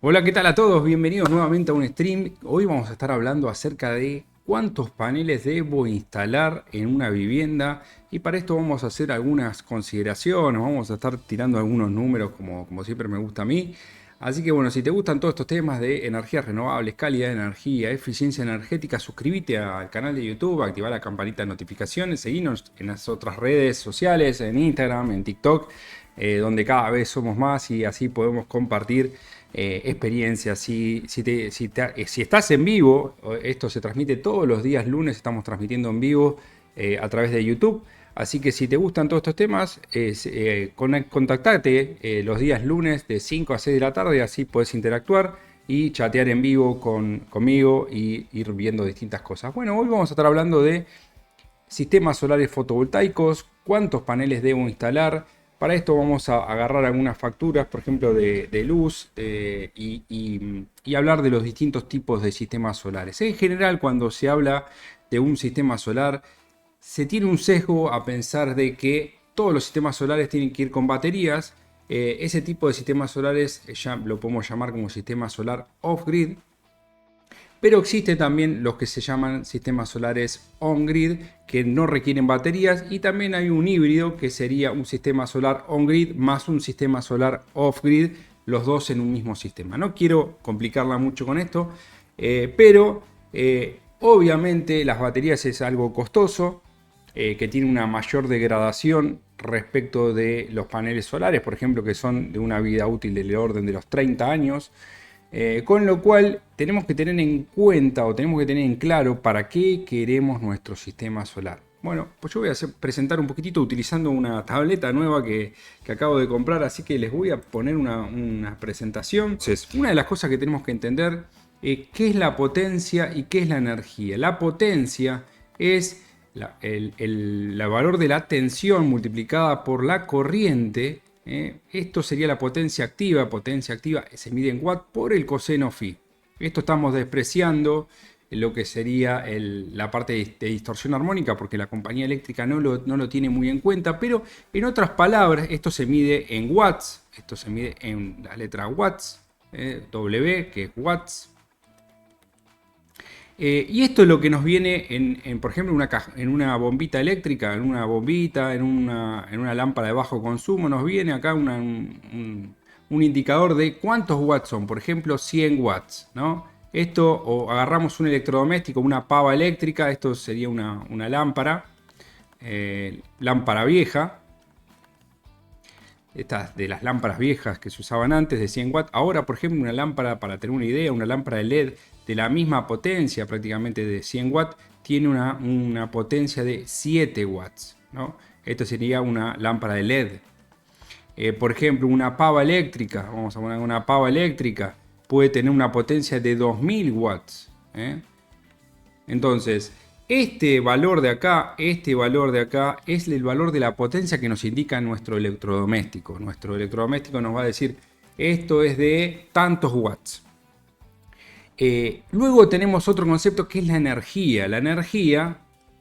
Hola, ¿qué tal a todos? Bienvenidos nuevamente a un stream. Hoy vamos a estar hablando acerca de cuántos paneles debo instalar en una vivienda y para esto vamos a hacer algunas consideraciones, vamos a estar tirando algunos números como siempre me gusta a mí. Así que bueno, si te gustan todos estos temas de energías renovables, calidad de energía, eficiencia energética, suscríbete al canal de YouTube, activa la campanita de notificaciones, seguinos en las otras redes sociales, en Instagram, en TikTok, donde cada vez somos más y así podemos compartir experiencias. Si estás en vivo, esto se transmite todos los días lunes, estamos transmitiendo en vivo a través de YouTube. Así que si te gustan todos estos temas, contactate los días lunes de 5 a 6 de la tarde, así puedes interactuar y chatear en vivo conmigo y ir viendo distintas cosas. Bueno, hoy vamos a estar hablando de sistemas solares fotovoltaicos, cuántos paneles debo instalar. Para esto vamos a agarrar algunas facturas, por ejemplo, de luz y hablar de los distintos tipos de sistemas solares. En general, cuando se habla de un sistema solar, se tiene un sesgo a pensar de que todos los sistemas solares tienen que ir con baterías. Ese tipo de sistemas solares ya lo podemos llamar como sistema solar off-grid. Pero existen también los que se llaman sistemas solares on-grid, que no requieren baterías, y también hay un híbrido que sería un sistema solar on-grid más un sistema solar off-grid, los dos en un mismo sistema. No quiero complicarla mucho con esto, pero obviamente las baterías es algo costoso, que tiene una mayor degradación respecto de los paneles solares, por ejemplo, que son de una vida útil del orden de los 30 años. Con lo cual tenemos que tener en cuenta o tenemos que tener en claro para qué queremos nuestro sistema solar. Bueno, pues yo voy a presentar un poquitito utilizando una tableta nueva que acabo de comprar, así que les voy a poner una presentación. Entonces, una de las cosas que tenemos que entender es qué es la potencia y qué es la energía. La potencia es el valor de la tensión multiplicada por la corriente. Esto sería la potencia activa. Potencia activa se mide en watt por el coseno phi. Esto estamos despreciando lo que sería la parte de distorsión armónica porque la compañía eléctrica no lo tiene muy en cuenta, pero en otras palabras esto se mide en watts, esto se mide en la letra watts, W, que es watts. Y esto es lo que nos viene por ejemplo, en una bombita eléctrica, en una bombita, en una lámpara de bajo consumo, nos viene acá un indicador de cuántos watts son, por ejemplo, 100 watts, ¿no? Esto, o agarramos un electrodoméstico, una pava eléctrica, esto sería una lámpara, lámpara vieja. Estas de las lámparas viejas que se usaban antes de 100 watts. Ahora, por ejemplo, una lámpara, para tener una idea, una lámpara de LED de la misma potencia, prácticamente de 100 watts, tiene una potencia de 7 watts, ¿no? Esto sería una lámpara de LED. Por ejemplo, una pava eléctrica, vamos a poner una pava eléctrica, puede tener una potencia de 2000 watts. Entonces, este valor de acá es el valor de la potencia que nos indica nuestro electrodoméstico. Nuestro electrodoméstico nos va a decir, esto es de tantos watts. Luego tenemos otro concepto que es la energía. La energía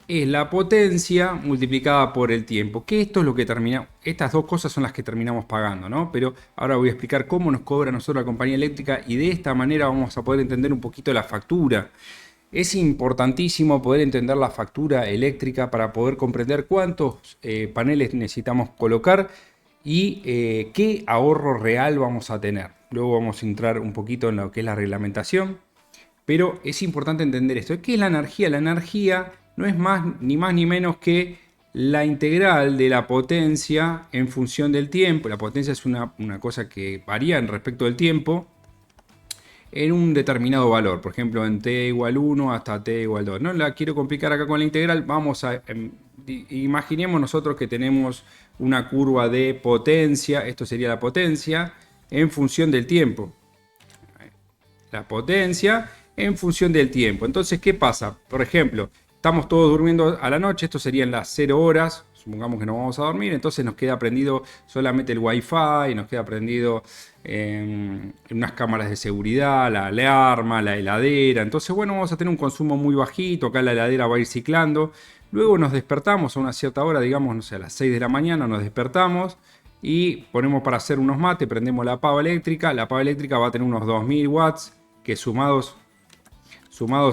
es la potencia multiplicada por el tiempo. Que esto es lo que termina. Estas dos cosas son las que terminamos pagando, ¿no? Pero ahora voy a explicar cómo nos cobra a nosotros la compañía eléctrica y de esta manera vamos a poder entender un poquito la factura. Es importantísimo poder entender la factura eléctrica para poder comprender cuántos paneles necesitamos colocar y qué ahorro real vamos a tener. Luego vamos a entrar un poquito en lo que es la reglamentación, pero es importante entender esto. ¿Qué es la energía? La energía no es más ni menos que la integral de la potencia en función del tiempo. La potencia es una cosa que varía en respecto del tiempo en un determinado valor, por ejemplo en t igual 1 hasta t igual 2. No la quiero complicar acá con la integral, vamos a imaginemos nosotros que tenemos una curva de potencia, esto sería la potencia en función del tiempo. La potencia en función del tiempo. Entonces, ¿qué pasa? Por ejemplo, estamos todos durmiendo a la noche, esto serían las 0 horas, supongamos que no vamos a dormir, entonces nos queda prendido solamente el wifi, nos queda prendido unas cámaras de seguridad, la alarma, la heladera. Entonces, bueno, vamos a tener un consumo muy bajito, acá la heladera va a ir ciclando. Luego nos despertamos a una cierta hora, digamos, no sé, a las 6 de la mañana nos despertamos y ponemos para hacer unos mates, prendemos la pava eléctrica. La pava eléctrica va a tener unos 2000 watts que sumados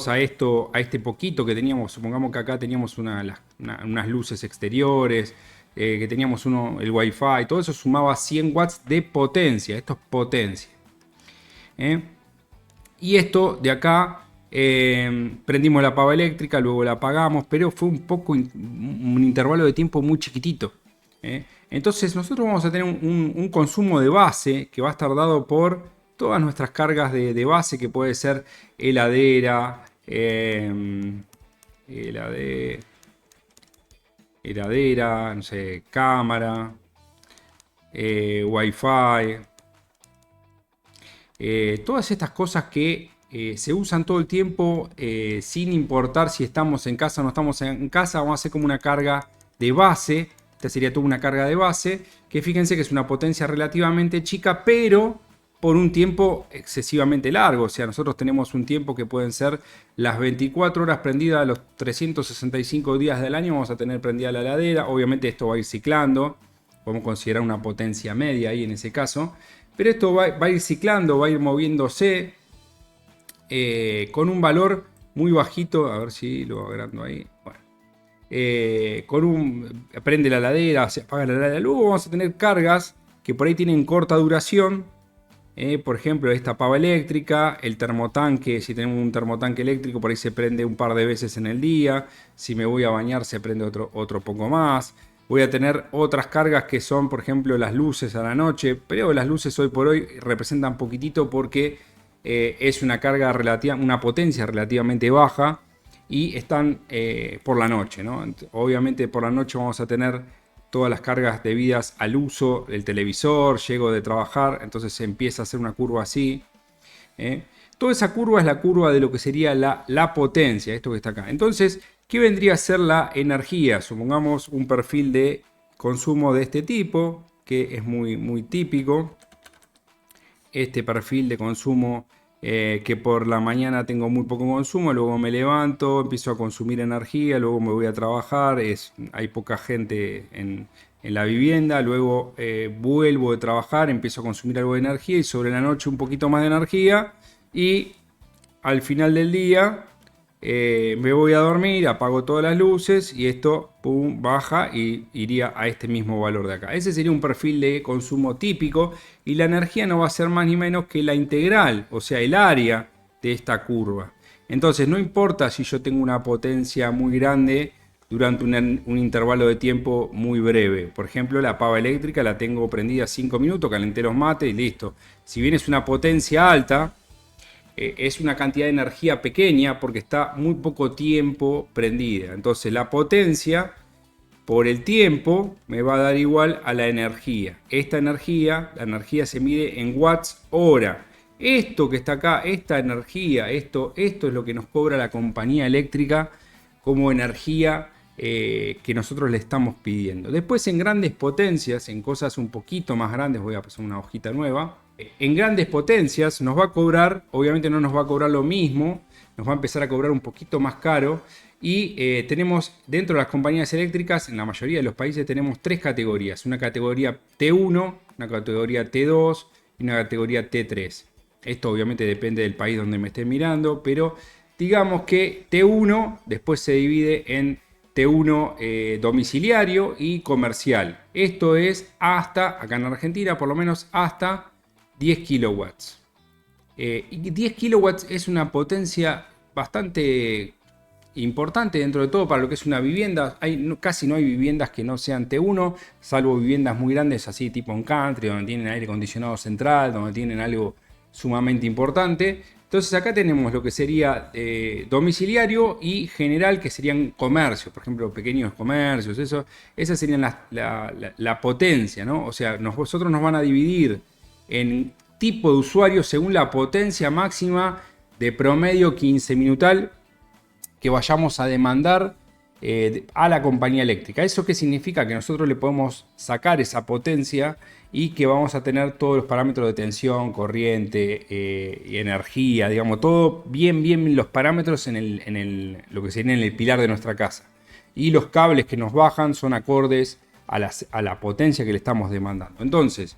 a esto, a este poquito que teníamos, supongamos que acá teníamos unas luces exteriores, que teníamos el wifi, todo eso sumaba 100 watts de potencia. Esto es potencia. Y esto de acá, prendimos la pava eléctrica, luego la apagamos, pero fue un intervalo de tiempo muy chiquitito. Entonces nosotros vamos a tener un consumo de base que va a estar dado por todas nuestras cargas de base, que puede ser heladera, no sé, cámara, wifi, todas estas cosas que se usan todo el tiempo, sin importar si estamos en casa o no estamos en casa. Vamos a hacer como una carga de base. Esta sería toda una carga de base, que fíjense que es una potencia relativamente chica, pero por un tiempo excesivamente largo. O sea, nosotros tenemos un tiempo que pueden ser las 24 horas prendidas, los 365 días del año vamos a tener prendida la heladera. Obviamente esto va a ir ciclando, podemos considerar una potencia media ahí en ese caso, pero esto va a ir ciclando, va a ir moviéndose con un valor muy bajito. A ver si lo agrando ahí. Bueno. Prende la heladera, se apaga la heladera. Luego vamos a tener cargas que por ahí tienen corta duración. Por ejemplo, esta pava eléctrica, el termotanque. Si tenemos un termotanque eléctrico, por ahí se prende un par de veces en el día. Si me voy a bañar, se prende otro poco más. Voy a tener otras cargas que son, por ejemplo, las luces a la noche. Pero las luces hoy por hoy representan poquitito porque es una carga una potencia relativamente baja. Y están por la noche, ¿no? Obviamente por la noche vamos a tener todas las cargas debidas al uso del televisor. Llego de trabajar, entonces se empieza a hacer una curva así. Toda esa curva es la curva de lo que sería la potencia, esto que está acá. Entonces, ¿qué vendría a ser la energía? Supongamos un perfil de consumo de este tipo, que es muy, muy típico. Este perfil de consumo, que por la mañana tengo muy poco consumo, luego me levanto, empiezo a consumir energía, luego me voy a trabajar, hay poca gente en la vivienda, luego vuelvo de trabajar, empiezo a consumir algo de energía y sobre la noche un poquito más de energía, y al final del día me voy a dormir, apago todas las luces y esto pum, baja y iría a este mismo valor de acá. Ese sería un perfil de consumo típico, y la energía no va a ser más ni menos que la integral, o sea, el área de esta curva. Entonces no importa si yo tengo una potencia muy grande durante un intervalo de tiempo muy breve. Por ejemplo, la pava eléctrica la tengo prendida 5 minutos, calenté los mates y listo. Si bien es una potencia alta, es una cantidad de energía pequeña porque está muy poco tiempo prendida. Entonces la potencia por el tiempo me va a dar igual a la energía. Esta energía, la energía se mide en watts hora. Esto que está acá, esta energía, esto es lo que nos cobra la compañía eléctrica como energía que nosotros le estamos pidiendo. Después, en grandes potencias, en cosas un poquito más grandes, voy a pasar una hojita nueva. En grandes potencias nos va a cobrar, obviamente no nos va a cobrar lo mismo, nos va a empezar a cobrar un poquito más caro. Y tenemos dentro de las compañías eléctricas, en la mayoría de los países tenemos 3 categorías. Una categoría T1, una categoría T2 y una categoría T3. Esto obviamente depende del país donde me esté mirando, pero digamos que T1 después se divide en T1 domiciliario y comercial. Esto es hasta, acá en Argentina por lo menos, hasta 10 kilowatts. Y 10 kilowatts es una potencia bastante importante dentro de todo para lo que es una vivienda. Casi no hay viviendas que no sean T1, salvo viviendas muy grandes así tipo en country, donde tienen aire acondicionado central, donde tienen algo sumamente importante. Entonces acá tenemos lo que sería domiciliario y general, que serían comercios, por ejemplo pequeños comercios, esas serían la potencia, ¿no? O sea, nosotros nos van a dividir en tipo de usuario según la potencia máxima de promedio 15 minutal que vayamos a demandar a la compañía eléctrica. ¿Eso qué significa? Que nosotros le podemos sacar esa potencia y que vamos a tener todos los parámetros de tensión, corriente y energía, digamos, todo bien los parámetros lo que sería en el pilar de nuestra casa. Y los cables que nos bajan son acordes a la potencia que le estamos demandando. Entonces,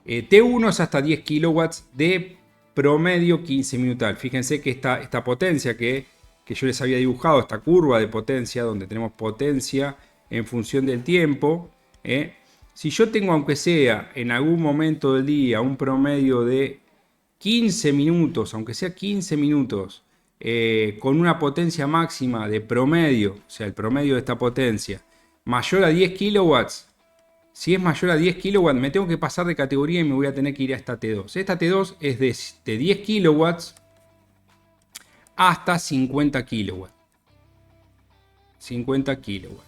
T1 es hasta 10 kilowatts de promedio quinceminal. Fíjense que esta potencia que yo les había dibujado, esta curva de potencia, donde tenemos potencia en función del tiempo, si yo tengo, aunque sea en algún momento del día, un promedio de 15 minutos, aunque sea 15 minutos, con una potencia máxima de promedio, o sea, el promedio de esta potencia, mayor a 10 kilowatts, si es mayor a 10 kilowatts, me tengo que pasar de categoría y me voy a tener que ir a esta T2. Esta T2 es de 10 kilowatts hasta 50 kilowatts. 50 kilowatts.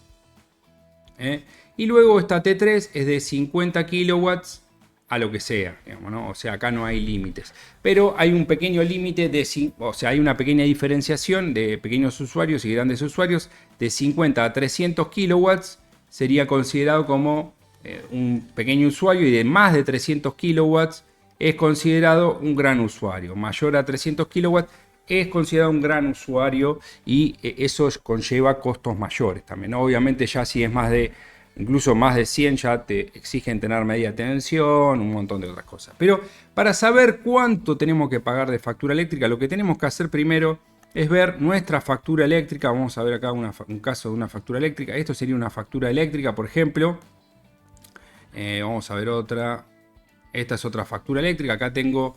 Y luego esta T3 es de 50 kilowatts a lo que sea, digamos, ¿no? O sea, acá no hay límites. Pero hay un pequeño límite o sea, hay una pequeña diferenciación de pequeños usuarios y grandes usuarios. De 50 a 300 kilowatts sería considerado como un pequeño usuario, y de más de 300 kilowatts es considerado un gran usuario. Mayor a 300 kilowatts es considerado un gran usuario, y eso conlleva costos mayores también, ¿no? Obviamente ya si es incluso más de 100 ya te exigen tener medida de tensión, un montón de otras cosas. Pero para saber cuánto tenemos que pagar de factura eléctrica, lo que tenemos que hacer primero es ver nuestra factura eléctrica. Vamos a ver acá un caso de una factura eléctrica. Esto sería una factura eléctrica, por ejemplo. Vamos a ver otra. Esta es otra factura eléctrica. Acá tengo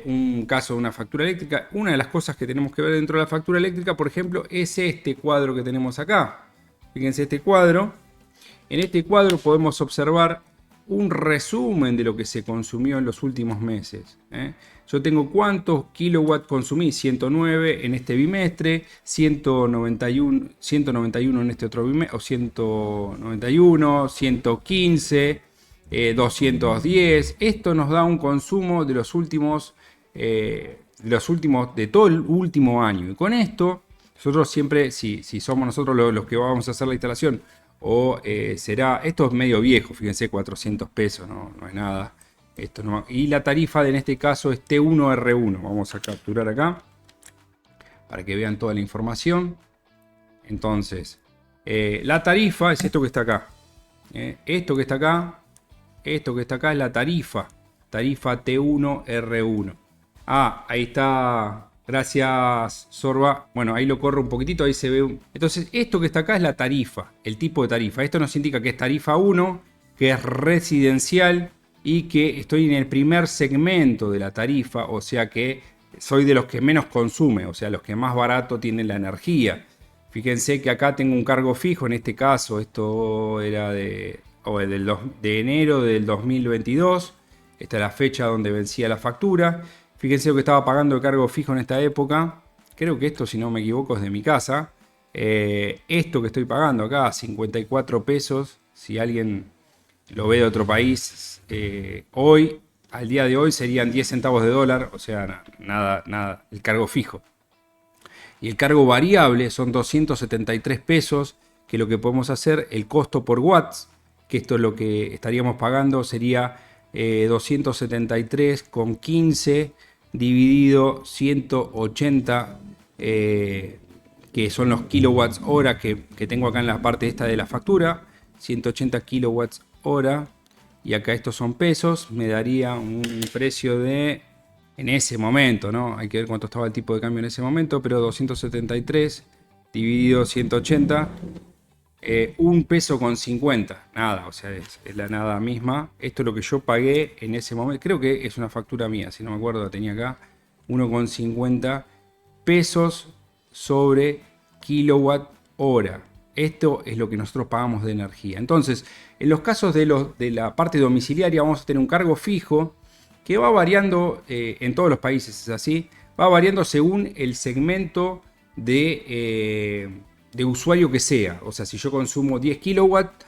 un caso de una factura eléctrica. Una de las cosas que tenemos que ver dentro de la factura eléctrica, por ejemplo, es este cuadro que tenemos acá. Fíjense este cuadro. En este cuadro podemos observar un resumen de lo que se consumió en los últimos meses. Yo tengo cuántos kilowatts consumí: 109 en este bimestre, 191 en este otro bimestre, o 191, 115, 210. Esto nos da un consumo de de todo el último año. Y con esto, nosotros siempre, si somos nosotros los que vamos a hacer la instalación, esto es medio viejo, fíjense, 400 pesos, no es nada. Esto no, y la tarifa en este caso es T1R1. Vamos a capturar acá para que vean toda la información. Entonces, la tarifa es esto que está acá. Esto que está acá es la tarifa T1R1. Ahí está. Gracias, Sorba. Bueno, ahí lo corro un poquitito, ahí se ve. Entonces, esto que está acá es la tarifa, el tipo de tarifa. Esto nos indica que es tarifa 1, que es residencial y que estoy en el primer segmento de la tarifa, o sea que soy de los que menos consume, o sea, los que más barato tienen la energía. Fíjense que acá tengo un cargo fijo, en este caso, esto era de enero del 2022. Esta es la fecha donde vencía la factura. Fíjense lo que estaba pagando de cargo fijo en esta época. Creo que esto, si no me equivoco, es de mi casa. Esto que estoy pagando acá, 54 pesos. Si alguien lo ve de otro país, hoy, al día de hoy, serían 10 centavos de dólar. O sea, nada, el cargo fijo. Y el cargo variable son 273 pesos, que lo que podemos hacer, el costo por watts, que esto es lo que estaríamos pagando, sería 273,15 dividido 180, que son los kilowatts hora que tengo acá en la parte esta de la factura. 180 kilowatts hora, y acá estos son pesos, me daría un precio de, en ese momento, ¿no? Hay que ver cuánto estaba el tipo de cambio en ese momento, pero 273 dividido 180, 1 peso con 50, nada, o sea, es la nada misma. Esto es lo que yo pagué en ese momento, creo que es una factura mía, si no me acuerdo, la tenía acá, 1,50 pesos sobre kilowatt hora. Esto es lo que nosotros pagamos de energía. Entonces, en los casos de la parte domiciliaria, vamos a tener un cargo fijo que va variando, en todos los países es así, va variando según el segmento de usuario que sea. O sea, si yo consumo 10 kilowatts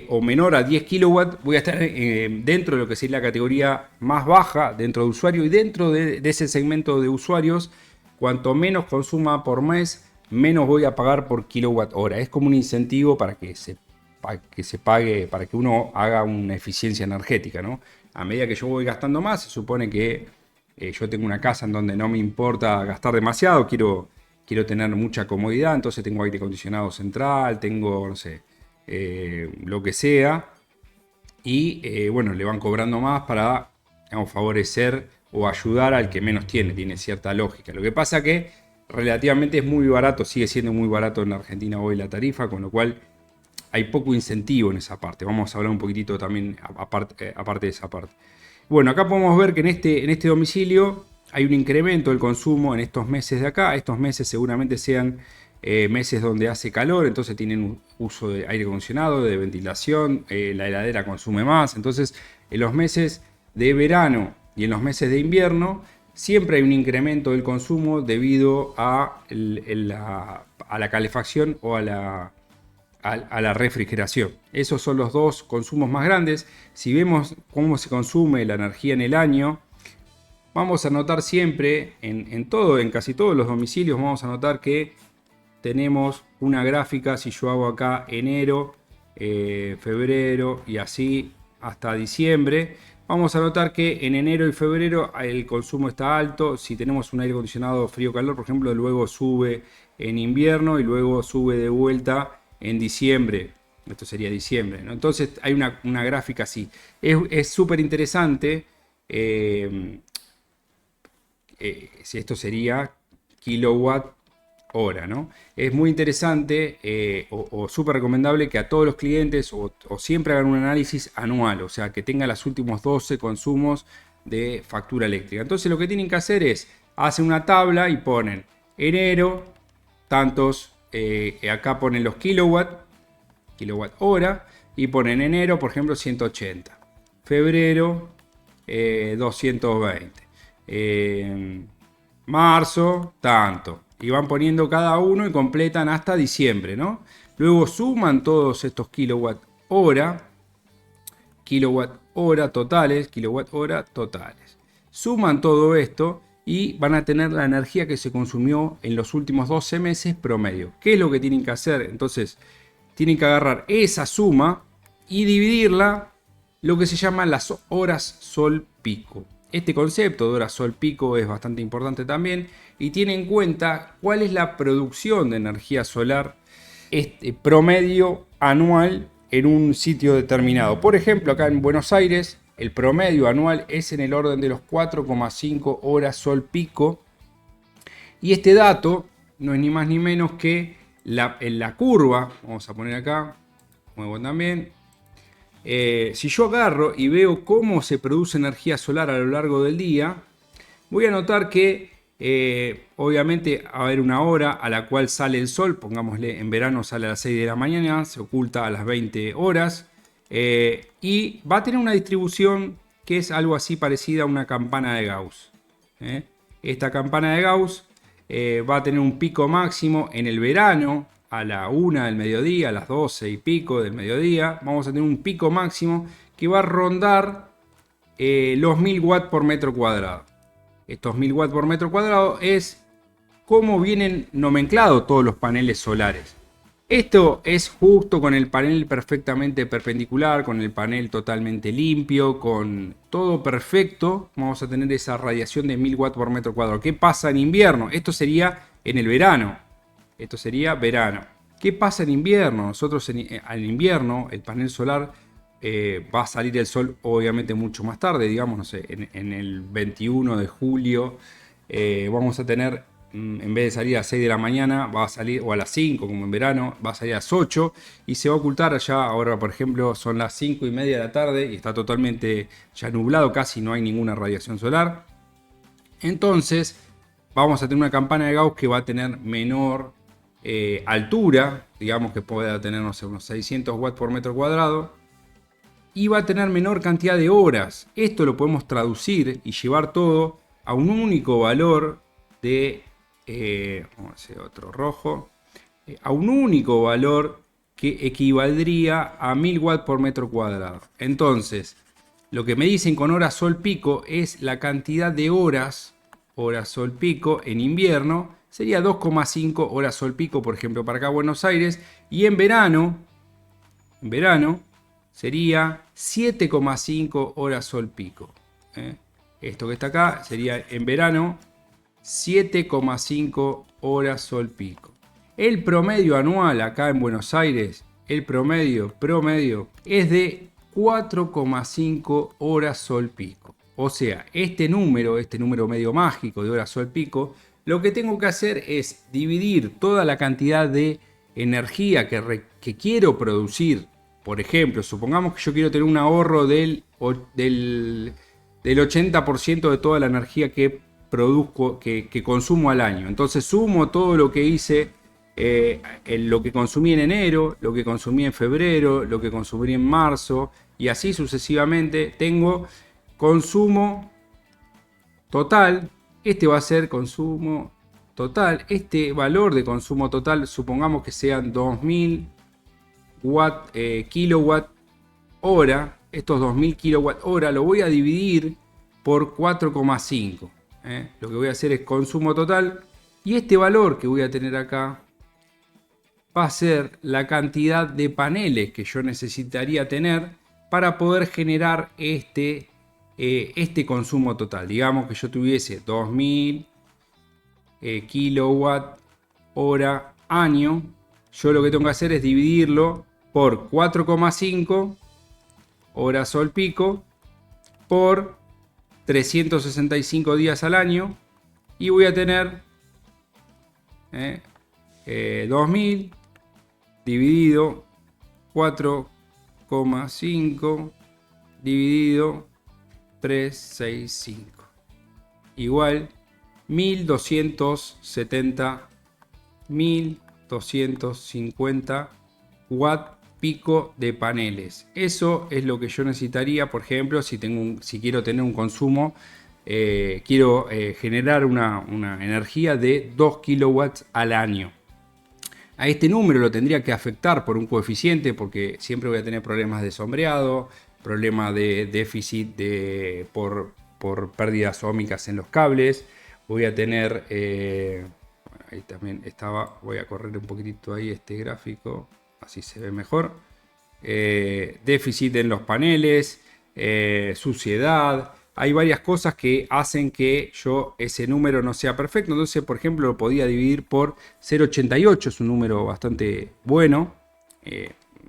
o menor a 10 kilowatts, voy a estar dentro de lo que sería la categoría más baja dentro de usuario, y dentro de ese segmento de usuarios, cuanto menos consuma por mes, menos voy a pagar por kilowatt hora. Es como un incentivo para que se pague, para que uno haga una eficiencia energética, ¿no? A medida que yo voy gastando más, se supone que yo tengo una casa en donde no me importa gastar demasiado, quiero tener mucha comodidad, entonces tengo aire acondicionado central, tengo, no sé, lo que sea. Y bueno, le van cobrando más para, digamos, favorecer o ayudar al que menos tiene cierta lógica. Lo que pasa que relativamente es muy barato, sigue siendo muy barato en Argentina hoy la tarifa, con lo cual hay poco incentivo en esa parte. Vamos a hablar un poquitito también aparte de esa parte. Bueno, acá podemos ver que en este domicilio hay un incremento del consumo en estos meses de acá. Estos meses seguramente sean meses donde hace calor, entonces tienen un uso de aire acondicionado, de ventilación, la heladera consume más. Entonces, en los meses de verano y en los meses de invierno, siempre hay un incremento del consumo debido a la calefacción o a la refrigeración. Esos son los dos consumos más grandes. Si vemos cómo se consume la energía en el año, vamos a notar siempre, en casi todos los domicilios, vamos a notar que tenemos una gráfica. Si yo hago acá enero, febrero y así hasta diciembre, vamos a notar que en enero y febrero el consumo está alto. Si tenemos un aire acondicionado frío-calor, por ejemplo, luego sube en invierno y luego sube de vuelta en diciembre. Esto sería diciembre, ¿no? Entonces hay una gráfica así. Es súper interesante. Si esto sería kilowatt hora, ¿no? Es muy interesante o súper recomendable que a todos los clientes o siempre hagan un análisis anual, o sea, que tengan los últimos 12 consumos de factura eléctrica. Entonces lo que tienen que hacer es, hacen una tabla y ponen enero, tantos, acá ponen los kilowatt hora, y ponen enero, por ejemplo, 180, febrero 220, marzo tanto, y van poniendo cada uno y completan hasta diciembre, ¿no? Luego suman todos estos kilowatt hora totales, suman todo esto y van a tener la energía que se consumió en los últimos 12 meses promedio. ¿Qué es lo que tienen que hacer? Entonces, tienen que agarrar esa suma y dividirla, lo que se llama las horas sol pico. Este concepto de horas sol pico es bastante importante también y tiene en cuenta cuál es la producción de energía solar promedio anual en un sitio determinado. Por ejemplo, acá en Buenos Aires, el promedio anual es en el orden de los 4,5 horas sol pico. Y este dato no es ni más ni menos que en la curva. Vamos a poner acá, muevo también. Si yo agarro y veo cómo se produce energía solar a lo largo del día, voy a notar que obviamente va a haber una hora a la cual sale el sol. Pongámosle, en verano sale a las 6 de la mañana, se oculta a las 20 horas. Y va a tener una distribución que es algo así parecida a una campana de Gauss. Esta campana de Gauss va a tener un pico máximo en el verano a la 1 del mediodía, a las 12 y pico del mediodía. Vamos a tener un pico máximo que va a rondar los 1000 watts por metro cuadrado. Estos 1000 watts por metro cuadrado es cómo vienen nomenclados todos los paneles solares. Esto es justo con el panel perfectamente perpendicular, con el panel totalmente limpio, con todo perfecto. Vamos a tener esa radiación de 1000 watts por metro cuadrado. ¿Qué pasa en invierno? Esto sería en el verano. Esto sería verano. ¿Qué pasa en invierno? Nosotros al invierno el panel solar va a salir el sol obviamente mucho más tarde, digamos, no sé, en el 21 de julio vamos a tener, en vez de salir a las 6 de la mañana, va a salir, o a las 5 como en verano, va a salir a las 8 y se va a ocultar allá. Ahora, por ejemplo, son las 5 y media de la tarde y está totalmente ya nublado, casi no hay ninguna radiación solar. Entonces, vamos a tener una campana de Gauss que va a tener menor altura, digamos que pueda tener, no sé, unos 600 watts por metro cuadrado. Y va a tener menor cantidad de horas. Esto lo podemos traducir y llevar todo a un único valor de, vamos a hacer otro rojo, a un único valor que equivaldría a 1000 watts por metro cuadrado. Entonces, lo que me dicen con hora sol pico es la cantidad de horas sol pico en invierno, sería 2,5 horas sol pico, por ejemplo, para acá Buenos Aires, y en verano sería 7,5 horas sol pico. Esto que está acá sería en verano 7,5 horas sol pico. El promedio anual acá en Buenos Aires el promedio es de 4,5 horas sol pico. O sea, este número medio mágico de horas sol pico, lo que tengo que hacer es dividir toda la cantidad de energía que quiero producir. Por ejemplo, supongamos que yo quiero tener un ahorro del 80% de toda la energía que produzco, que consumo al año. Entonces sumo todo lo que hice, lo que consumí en enero, lo que consumí en febrero, lo que consumí en marzo, y así sucesivamente. Tengo consumo total. Este va a ser consumo total. Este valor de consumo total, supongamos que sean 2000 kilowatt hora. Estos 2000 kilowatt hora lo voy a dividir por 4,5. Lo que voy a hacer es consumo total. Y este valor que voy a tener acá va a ser la cantidad de paneles que yo necesitaría tener para poder generar este consumo total. Digamos que yo tuviese 2000 kilowatt hora año. Yo lo que tengo que hacer es dividirlo por 4,5 horas sol pico por 365 días al año, y voy a tener 2000 dividido 4,5 dividido 365 igual 1250 watt pico de paneles. Eso es lo que yo necesitaría, por ejemplo, si quiero tener un consumo, quiero generar una energía de 2 kilowatts al año. A este número lo tendría que afectar por un coeficiente, porque siempre voy a tener problemas de sombreado, problemas de déficit por pérdidas óhmicas en los cables. Voy a tener, ahí también estaba, voy a correr un poquitito ahí este gráfico, así se ve mejor. Déficit en los paneles, suciedad. Hay varias cosas que hacen que ese número no sea perfecto. Entonces, por ejemplo, lo podía dividir por 0,88. Es un número bastante bueno,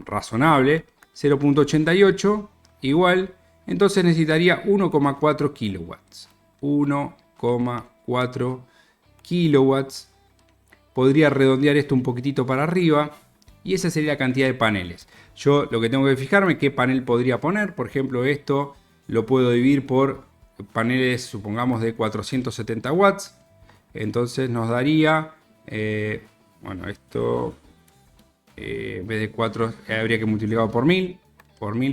razonable. 0,88 igual. Entonces necesitaría 1,4 kilowatts. 1,4 kilowatts. Podría redondear esto un poquitito para arriba. Y esa sería la cantidad de paneles. Yo lo que tengo que fijarme qué panel podría poner. Por ejemplo, esto lo puedo dividir por paneles, supongamos, de 470 watts. Entonces nos daría, bueno, esto en vez de 4 habría que multiplicarlo por 1000,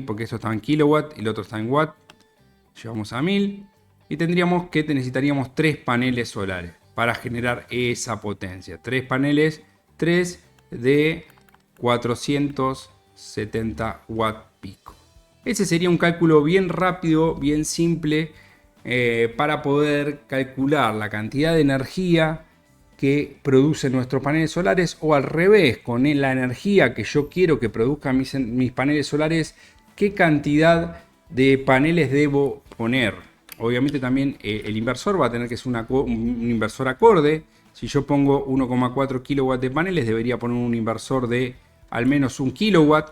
porque eso está en kilowatt y el otro está en watt. Llevamos a 1000 y necesitaríamos 3 paneles solares para generar esa potencia. 3 paneles, 3 de 470 watt pico. Ese sería un cálculo bien rápido, bien simple, para poder calcular la cantidad de energía que producen nuestros paneles solares, o al revés, con la energía que yo quiero que produzcan mis paneles solares, qué cantidad de paneles debo poner. Obviamente también el inversor va a tener que ser un inversor acorde. Si yo pongo 1,4 kilowatts de paneles, debería poner un inversor de al menos 1 kilowatt.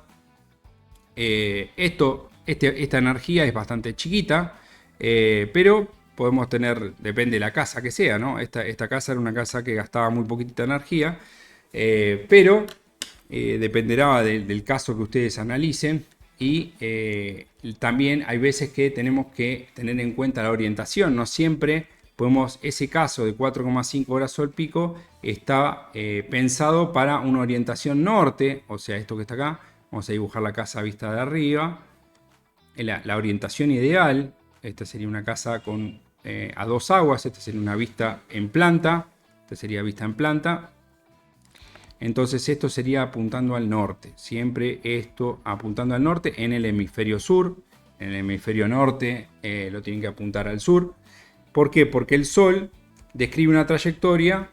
Esta energía es bastante chiquita, pero podemos tener, depende de la casa que sea, ¿no? Esta casa era una casa que gastaba muy poquita energía, pero dependerá del caso que ustedes analicen. Y también hay veces que tenemos que tener en cuenta la orientación. No siempre podemos, ese caso de 4,5 horas sol pico está pensado para una orientación norte, o sea, esto que está acá. Vamos a dibujar la casa vista de arriba. La orientación ideal, esta sería una casa a 2 aguas, esta sería una vista en planta, esta sería vista en planta. Entonces esto sería apuntando al norte, siempre esto apuntando al norte en el hemisferio sur. En el hemisferio norte lo tienen que apuntar al sur. ¿Por qué? Porque el Sol describe una trayectoria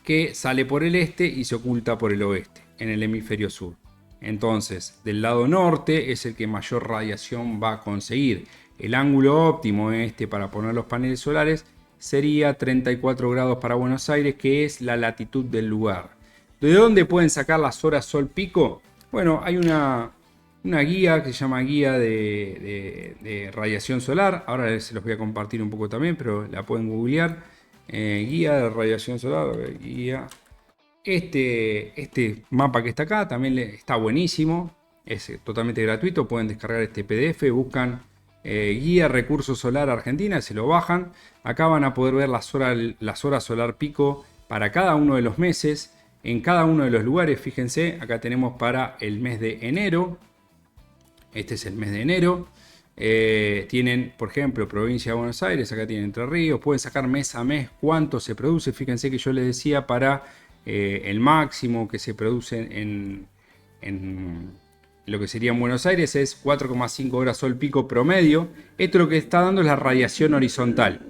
que sale por el este y se oculta por el oeste, en el hemisferio sur. Entonces, del lado norte es el que mayor radiación va a conseguir. El ángulo óptimo para poner los paneles solares sería 34 grados para Buenos Aires, que es la latitud del lugar. ¿De dónde pueden sacar las horas sol pico? Bueno, hay una guía que se llama guía de radiación solar. Ahora se los voy a compartir un poco también, pero la pueden googlear. Guía de radiación solar, a ver, guía. Este mapa que está acá también está buenísimo. Es totalmente gratuito. Pueden descargar este PDF. Buscan guía recurso solar Argentina. Se lo bajan. Acá van a poder ver las horas solar pico para cada uno de los meses. En cada uno de los lugares, fíjense, acá tenemos para el mes de enero. Este es el mes de enero. Tienen, por ejemplo, provincia de Buenos Aires, acá tienen Entre Ríos. Pueden sacar mes a mes cuánto se produce. Fíjense que yo les decía para el máximo que se produce en lo que sería en Buenos Aires es 4,5 horas sol pico promedio. Esto lo que está dando es la radiación horizontal.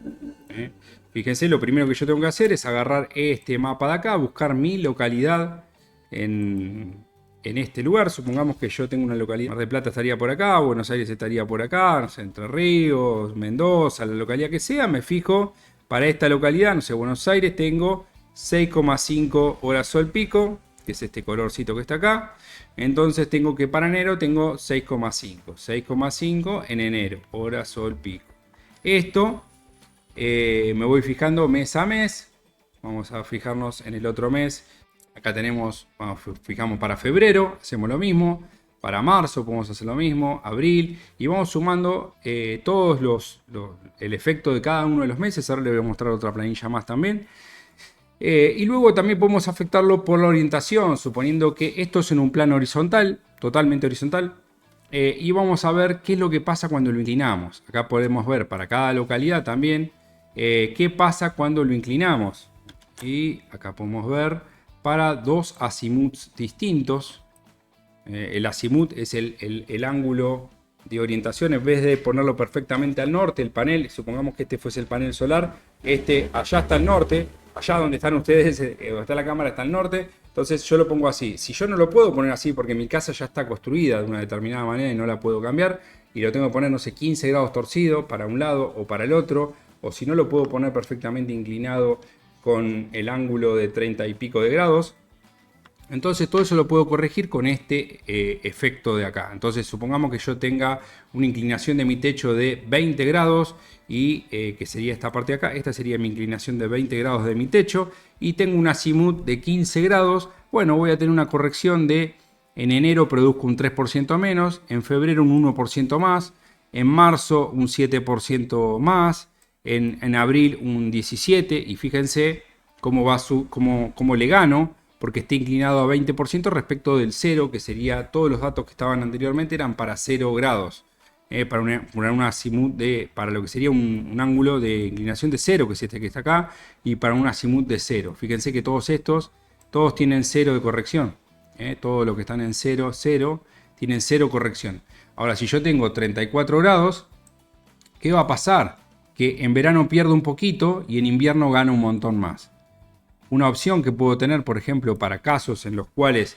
Fíjense, lo primero que yo tengo que hacer es agarrar este mapa de acá, buscar mi localidad en este lugar. Supongamos que yo tengo una localidad, Mar del Plata estaría por acá, Buenos Aires estaría por acá, no sé, Entre Ríos, Mendoza, la localidad que sea. Me fijo, para esta localidad, no sé, Buenos Aires tengo 6,5 horas sol pico, que es este colorcito que está acá. Entonces tengo que para enero tengo 6,5 en enero, horas sol pico. Esto me voy fijando mes a mes. Vamos a fijarnos en el otro mes. Acá tenemos, fijamos para febrero, hacemos lo mismo. Para marzo podemos hacer lo mismo, abril. Y vamos sumando todos el efecto de cada uno de los meses. Ahora les voy a mostrar otra planilla más también. Y luego también podemos afectarlo por la orientación, suponiendo que esto es en un plano horizontal, totalmente horizontal. Y vamos a ver qué es lo que pasa cuando lo inclinamos. Acá podemos ver para cada localidad también qué pasa cuando lo inclinamos. Y acá podemos ver para dos azimuts distintos. El azimut es el ángulo de orientación. En vez de ponerlo perfectamente al norte, el panel, supongamos que este fuese el panel solar, allá está al norte, allá donde están ustedes, donde está la cámara está al norte. Entonces yo lo pongo así. Si yo no lo puedo poner así porque mi casa ya está construida de una determinada manera y no la puedo cambiar, y lo tengo que poner, no sé, 15 grados torcido para un lado o para el otro, o si no lo puedo poner perfectamente inclinado con el ángulo de 30 y pico de grados, entonces todo eso lo puedo corregir con este efecto de acá. Entonces supongamos que yo tenga una inclinación de mi techo de 20 grados y que sería esta parte de acá. Esta sería mi inclinación de 20 grados de mi techo y tengo un azimut de 15 grados. Bueno, voy a tener una corrección de en enero produzco un 3% menos, en febrero un 1% más, en marzo un 7% más, en abril un 17%, y fíjense cómo le gano, porque está inclinado a 20% respecto del 0, que sería todos los datos que estaban anteriormente eran para 0 grados. Para una azimut para lo que sería un ángulo de inclinación de 0, que es este que está acá, y para un azimut de 0. Fíjense que todos tienen 0 de corrección. Todos los que están en 0, 0, tienen 0 corrección. Ahora, si yo tengo 34 grados, ¿qué va a pasar? Que en verano pierdo un poquito y en invierno gano un montón más. Una opción que puedo tener, por ejemplo, para casos en los cuales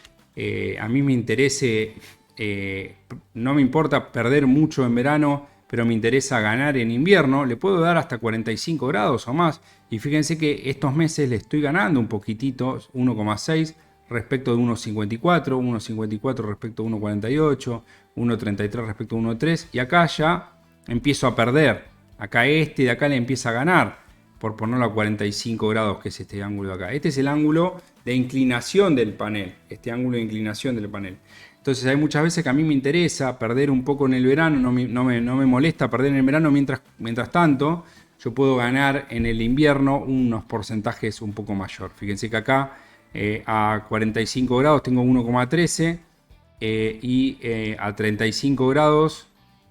a mí me interese, no me importa perder mucho en verano, pero me interesa ganar en invierno, le puedo dar hasta 45 grados o más. Y fíjense que estos meses le estoy ganando un poquitito, 1,6 respecto de 1,54, 1,54 respecto a 1,48, 1,33 respecto a 1,3. Y acá ya empiezo a perder. Acá de acá le empieza a ganar, por ponerlo a 45 grados, que es este ángulo de acá. Este es el ángulo de inclinación del panel. Este ángulo de inclinación del panel. Entonces hay muchas veces que a mí me interesa perder un poco en el verano, no me molesta perder en el verano, mientras tanto yo puedo ganar en el invierno unos porcentajes un poco mayor. Fíjense que acá a 45 grados tengo 1,13 y a 35 grados,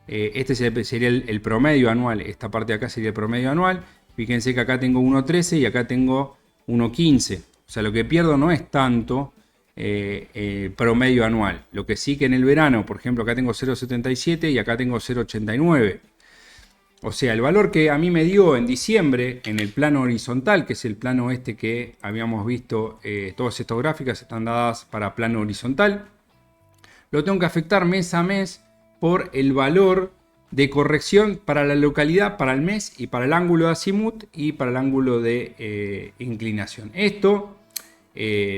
este sería el promedio anual. Esta parte de acá sería el promedio anual. Fíjense que acá tengo 1,13 y acá tengo 1,15. O sea, lo que pierdo no es tanto promedio anual. Lo que sí que en el verano, por ejemplo, acá tengo 0,77 y acá tengo 0,89. O sea, el valor que a mí me dio en diciembre en el plano horizontal, que es el plano este que habíamos visto, todas estas gráficas están dadas para plano horizontal, lo tengo que afectar mes a mes por el valor de corrección para la localidad, para el mes y para el ángulo de azimut y para el ángulo de inclinación. Esto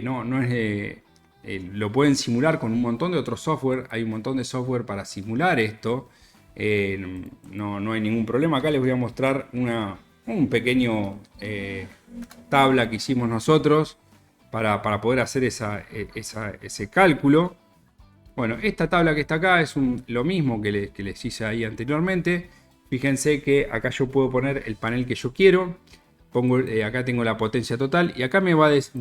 no es lo pueden simular con un montón de otros software. Hay un montón de software para simular esto. No hay ningún problema. Acá les voy a mostrar un pequeño tabla que hicimos nosotros para poder hacer ese cálculo. Bueno, esta tabla que está acá es lo mismo que les hice ahí anteriormente. Fíjense que acá yo puedo poner el panel que yo quiero. Acá tengo la potencia total y acá me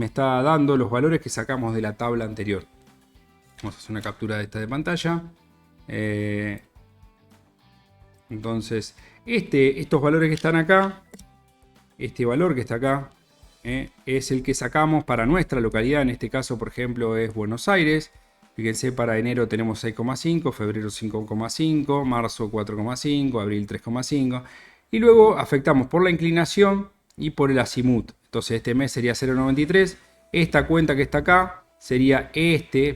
está dando los valores que sacamos de la tabla anterior. Vamos a hacer una captura de esta de pantalla. Entonces, estos valores que están acá, este valor que está acá, es el que sacamos para nuestra localidad. En este caso, por ejemplo, es Buenos Aires. Fíjense, para enero tenemos 6,5, febrero 5,5, marzo 4,5, abril 3,5. Y luego afectamos por la inclinación y por el azimut. Entonces este mes sería 0,93. Esta cuenta que está acá sería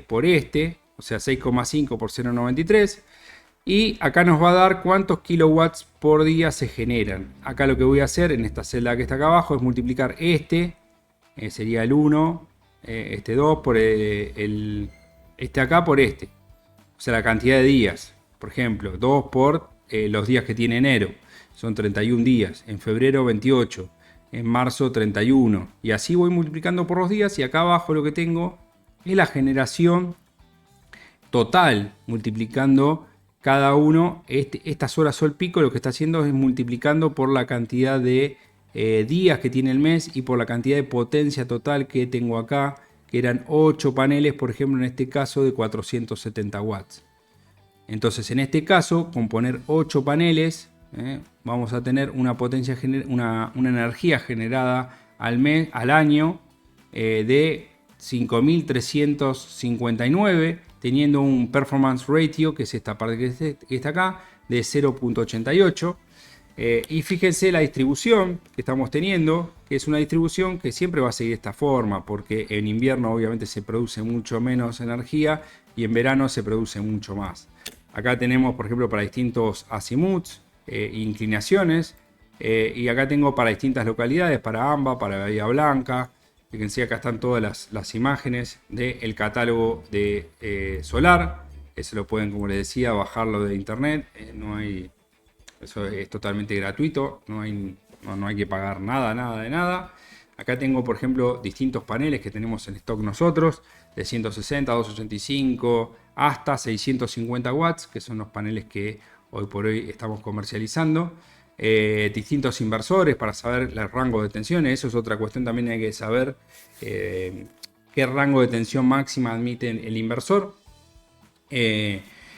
por o sea 6,5 por 0,93. Y acá nos va a dar cuántos kilowatts por día se generan. Acá lo que voy a hacer en esta celda que está acá abajo es multiplicar sería el 1, este 2 por acá por O sea, la cantidad de días. Por ejemplo, 2 por los días que tiene enero. Son 31 días. En febrero 28. En marzo 31. Y así voy multiplicando por los días. Y acá abajo lo que tengo es la generación total. Multiplicando cada uno. Estas horas sol pico lo que está haciendo es multiplicando por la cantidad de días que tiene el mes. Y por la cantidad de potencia total que tengo acá. Que eran 8 paneles, por ejemplo, en este caso de 470 watts. Entonces, en este caso, con poner 8 paneles, vamos a tener una potencia, una energía generada al año de 5.359, teniendo un performance ratio, que es esta parte que está acá, de 0,88. Y fíjense la distribución que estamos teniendo, que es una distribución que siempre va a seguir esta forma, porque en invierno obviamente se produce mucho menos energía y en verano se produce mucho más. Acá tenemos, por ejemplo, para distintos azimuts, inclinaciones, y acá tengo para distintas localidades, para AMBA, para Bahía Blanca. Fíjense, acá están todas las imágenes del catálogo de solar. Eso lo pueden, como les decía, bajarlo de internet. Eso es totalmente gratuito, no hay que pagar nada de nada. Acá tengo, por ejemplo, distintos paneles que tenemos en stock nosotros, de 160, 285 hasta 650 watts, que son los paneles que hoy por hoy estamos comercializando. Distintos inversores para saber el rango de tensiones, eso es otra cuestión, también hay que saber qué rango de tensión máxima admite el inversor.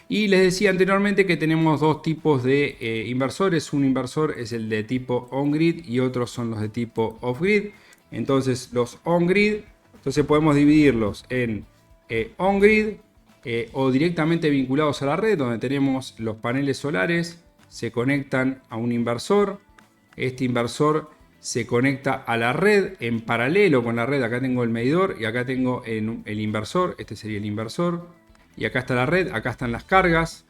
Y les decía anteriormente que tenemos dos tipos de inversores. Un inversor es el de tipo on-grid y otros son los de tipo off-grid. Entonces los on-grid, entonces podemos dividirlos en on-grid o directamente vinculados a la red, donde tenemos los paneles solares, se conectan a un inversor. Este inversor se conecta a la red en paralelo con la red. Acá tengo el medidor y acá tengo el inversor. Este sería el inversor. Y acá está la red, acá están las cargas.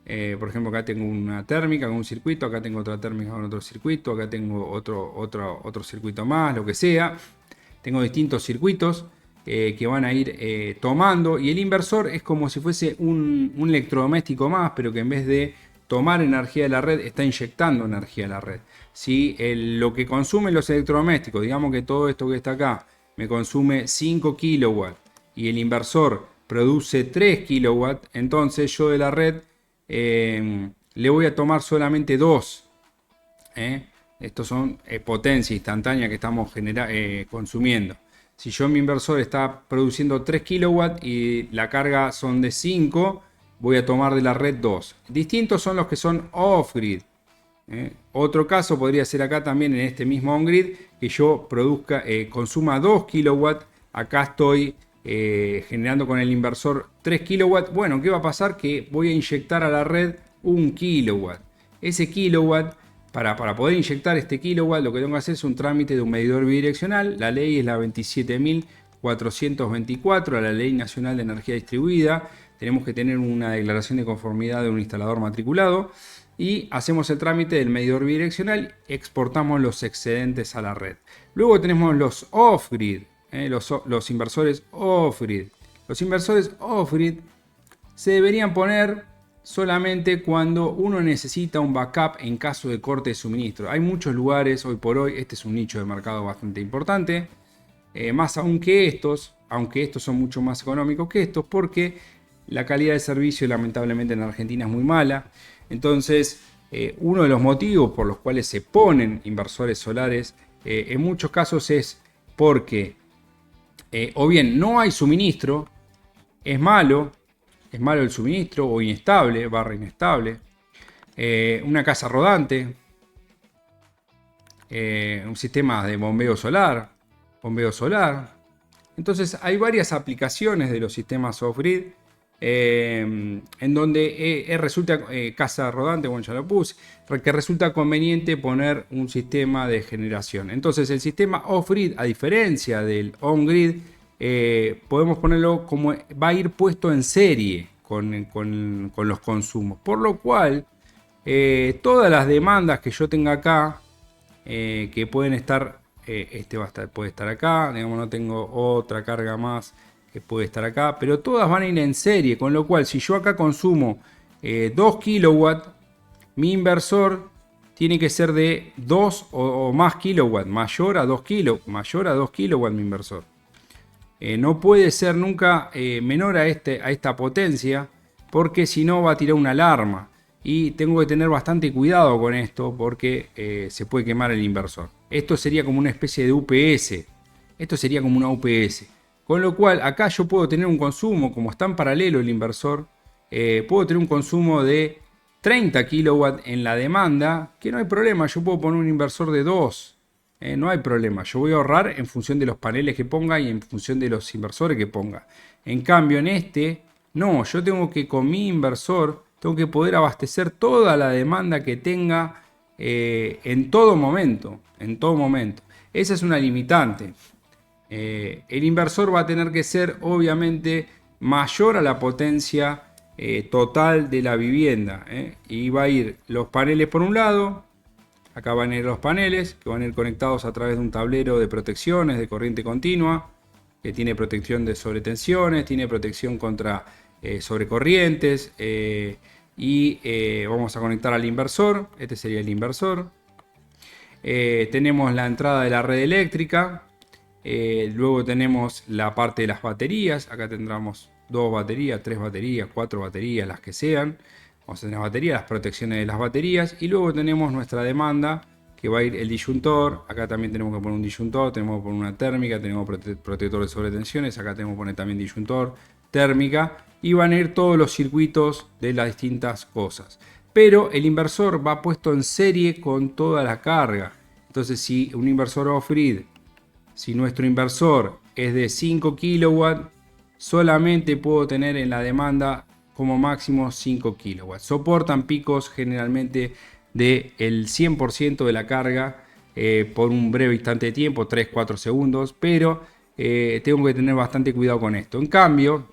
Por ejemplo, acá tengo una térmica con un circuito, acá tengo otra térmica con otro circuito, acá tengo otro circuito más, lo que sea. Tengo distintos circuitos que van a ir tomando. Y el inversor es como si fuese un electrodoméstico más, pero que en vez de tomar energía de la red, está inyectando energía a la red. Si lo que consumen los electrodomésticos, digamos que todo esto que está acá, me consume 5 kilowatts y el inversor produce 3 kilowatts, entonces yo de la red le voy a tomar solamente 2. Estos son potencia instantánea que estamos consumiendo. Si yo mi inversor está produciendo 3 kilowatts y la carga son de 5, voy a tomar de la red 2. Distintos son los que son off-grid. Otro caso podría ser acá también en este mismo on-grid, que yo consuma 2 kilowatts. Acá estoy generando con el inversor 3 kilowatts. Bueno, ¿qué va a pasar? Que voy a inyectar a la red 1 kilowatt. Ese kilowatt, para poder inyectar este kilowatt, lo que tengo que hacer es un trámite de un medidor bidireccional. La ley es la 27.424, la Ley Nacional de Energía Distribuida. Tenemos que tener una declaración de conformidad de un instalador matriculado. Y hacemos el trámite del medidor bidireccional, exportamos los excedentes a la red. Luego tenemos los off-grid. Los inversores off-grid. Los inversores off-grid se deberían poner solamente cuando uno necesita un backup en caso de corte de suministro. Hay muchos lugares hoy por hoy, este es un nicho de mercado bastante importante, más aún que estos, aunque estos son mucho más económicos que estos, porque la calidad de servicio lamentablemente en Argentina es muy mala. Entonces, uno de los motivos por los cuales se ponen inversores solares en muchos casos es porque o bien no hay suministro, es malo el suministro o inestable, barra inestable, una casa rodante, un sistema de bombeo solar. Entonces hay varias aplicaciones de los sistemas off-grid en donde resulta casa rodante, bueno ya lo puse, que resulta conveniente poner un sistema de generación. Entonces el sistema off-grid, a diferencia del on-grid, podemos ponerlo como va a ir puesto en serie con los consumos. Por lo cual, todas las demandas que yo tenga acá, que pueden estar, puede estar acá, digamos, no tengo otra carga más que puede estar acá, pero todas van a ir en serie, con lo cual si yo acá consumo 2 kilowatts, mi inversor tiene que ser de 2 o más kilowatts, mayor a 2 kilowatts mi inversor. No puede ser nunca menor a esta potencia, porque si no va a tirar una alarma. Y tengo que tener bastante cuidado con esto porque se puede quemar el inversor. Esto sería como una especie de UPS. Esto sería como una UPS. Con lo cual acá yo puedo tener un consumo, como está en paralelo el inversor, puedo tener un consumo de 30 kilowatts en la demanda, que no hay problema, yo puedo poner un inversor de 2. No hay problema, yo voy a ahorrar en función de los paneles que ponga y en función de los inversores que ponga. En cambio en este, no, yo tengo que con mi inversor, tengo que poder abastecer toda la demanda que tenga en todo momento, Esa es una limitante. El inversor va a tener que ser obviamente mayor a la potencia total de la vivienda. Y va a ir los paneles por un lado. Acá van a ir los paneles que van a ir conectados a través de un tablero de protecciones de corriente continua, que tiene protección de sobretensiones, tiene protección contra sobrecorrientes, y vamos a conectar al inversor. Este sería el inversor. Tenemos la entrada de la red eléctrica. Luego tenemos la parte de las baterías. Acá tendremos 2 baterías, 3 baterías, 4 baterías, las que sean. Vamos a tener las baterías, las protecciones de las baterías. Y luego tenemos nuestra demanda, que va a ir el disyuntor. Acá también tenemos que poner un disyuntor. Tenemos que poner una térmica. Tenemos protector de sobretensiones. Acá tenemos que poner también disyuntor, térmica. Y van a ir todos los circuitos de las distintas cosas. Pero el inversor va puesto en serie con toda la carga. Entonces si un inversor off-grid, si nuestro inversor es de 5 kilowatts, solamente puedo tener en la demanda como máximo 5 kilowatts. Soportan picos generalmente del 100% de la carga por un breve instante de tiempo, 3-4 segundos, pero tengo que tener bastante cuidado con esto. En cambio,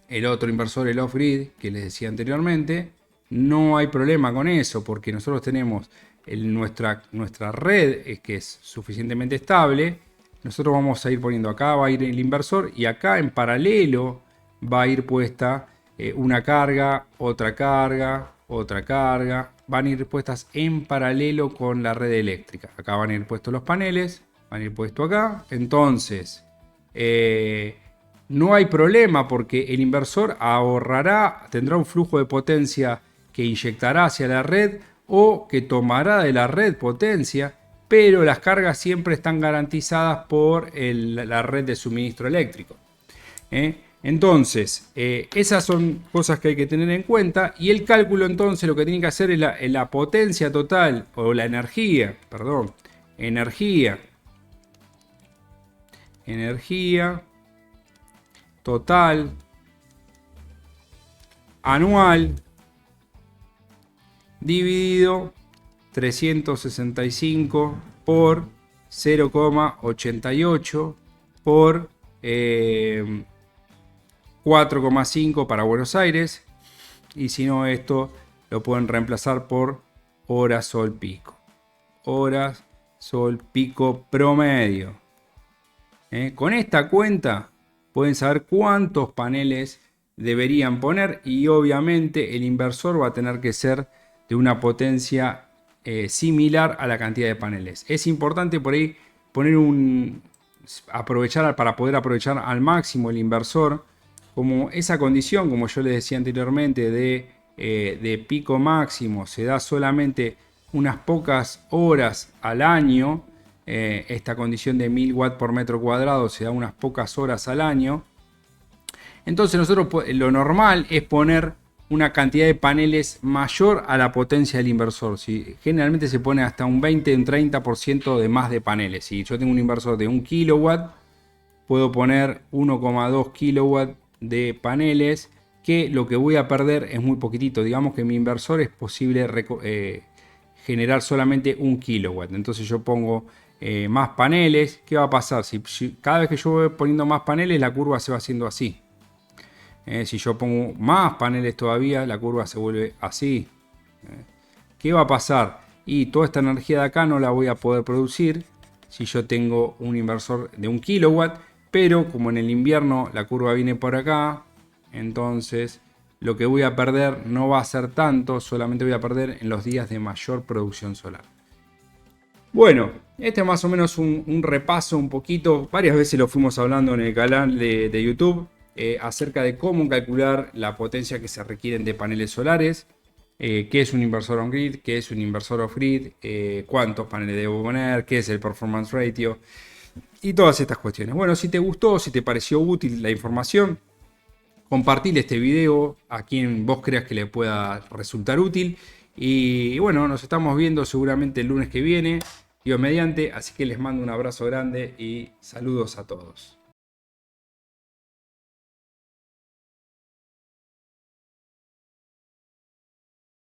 el otro inversor, el off-grid, que les decía anteriormente, no hay problema con eso, porque nosotros tenemos nuestra red que es suficientemente estable. Nosotros vamos a ir poniendo acá, va a ir el inversor, y acá en paralelo va a ir puesta una carga, otra carga, otra carga. Van a ir puestas en paralelo con la red eléctrica. Acá van a ir puestos los paneles, van a ir puestos acá. Entonces, no hay problema porque el inversor ahorrará, tendrá un flujo de potencia que inyectará hacia la red o que tomará de la red potencia, pero las cargas siempre están garantizadas por la red de suministro eléctrico. Entonces, esas son cosas que hay que tener en cuenta, y el cálculo entonces lo que tiene que hacer es la potencia total, o la energía, perdón, energía total anual dividido 365 por 0,88 por 4,5 para Buenos Aires, y si no, esto lo pueden reemplazar por horas sol pico. Horas sol pico promedio. Con esta cuenta pueden saber cuántos paneles deberían poner y obviamente el inversor va a tener que ser de una potencia similar a la cantidad de paneles. Es importante por ahí poner aprovechar para poder aprovechar al máximo el inversor, como esa condición, como yo les decía anteriormente, de pico máximo se da solamente unas pocas horas al año. Esta condición de 1000 watts por metro cuadrado se da unas pocas horas al año. Entonces nosotros lo normal es poner una cantidad de paneles mayor a la potencia del inversor. ¿Sí? Generalmente se pone hasta un 20, un 30% de más de paneles. Si yo tengo un inversor de 1 kilowatt, puedo poner 1,2 kilowatt de paneles, que lo que voy a perder es muy poquitito. Digamos que mi inversor es posible generar solamente 1 kilowatt. Entonces yo pongo más paneles. ¿Qué va a pasar? Si cada vez que yo voy poniendo más paneles, la curva se va haciendo así. Si yo pongo más paneles todavía, la curva se vuelve así. ¿Qué va a pasar? Y toda esta energía de acá no la voy a poder producir si yo tengo un inversor de 1 kilowatt. Pero como en el invierno la curva viene por acá, entonces lo que voy a perder no va a ser tanto, solamente voy a perder en los días de mayor producción solar. Bueno, este es más o menos un repaso un poquito, varias veces lo fuimos hablando en el canal de YouTube, acerca de cómo calcular la potencia que se requieren de paneles solares, qué es un inversor on-grid, qué es un inversor off-grid, cuántos paneles debo poner, qué es el performance ratio y todas estas cuestiones. Bueno, si te gustó, si te pareció útil la información, compartir este video a quien vos creas que le pueda resultar útil. Y bueno, nos estamos viendo seguramente el lunes que viene, Dios mediante, así que les mando un abrazo grande y saludos a todos.